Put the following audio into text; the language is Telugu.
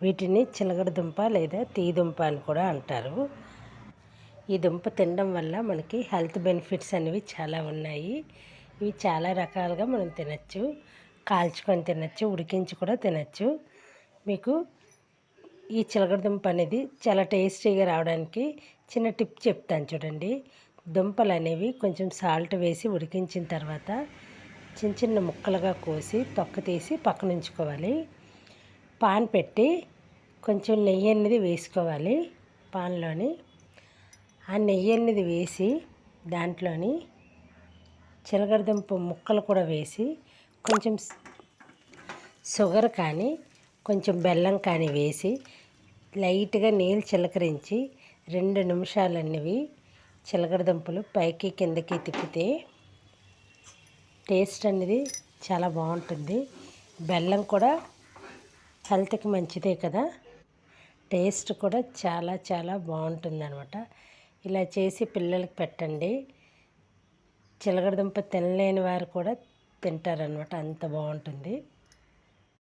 వీటిని చిలకడ దుంప లేదా తీదుంప అని కూడా అంటారు. ఈ దుంప తినడం వల్ల మనకి హెల్త్ బెనిఫిట్స్ అనేవి చాలా ఉన్నాయి. ఇవి చాలా రకాలుగా మనం తినచ్చు. కాల్చుకొని తినచ్చు, ఉడికించి కూడా తినచ్చు. మీకు ఈ చిలకడ దుంప అనేది చాలా టేస్టీగా రావడానికి చిన్న టిప్ చెప్తాను చూడండి. దుంపలు అనేవి కొంచెం సాల్ట్ వేసి ఉడికించిన తర్వాత చిన్న చిన్న ముక్కలుగా కోసి తొక్క తీసి పక్కన ఉంచుకోవాలి. పాన్ పెట్టి కొంచెం నెయ్యి అనేది వేసుకోవాలి. పాన్లోని ఆ నెయ్యి అనేది వేసి దాంట్లోని చిలకడదుంప ముక్కలు కూడా వేసి కొంచెం షుగర్ కానీ కొంచెం బెల్లం కానీ వేసి లైట్గా నీళ్ళు చిలకరించి 2 నిమిషాలు అనేవి చిలకడదుంపలు పైకి కిందకి తిప్పితే టేస్ట్ అనేది చాలా బాగుంటుంది. బెల్లం కూడా హెల్త్కి మంచిదే కదా. టేస్ట్ కూడా చాలా చాలా బాగుంటుంది అనమాట. ఇలా చేసి పిల్లలకి పెట్టండి. చిలకడదుంప తినలేని వారు కూడా తింటారనమాట, అంత బాగుంటుంది.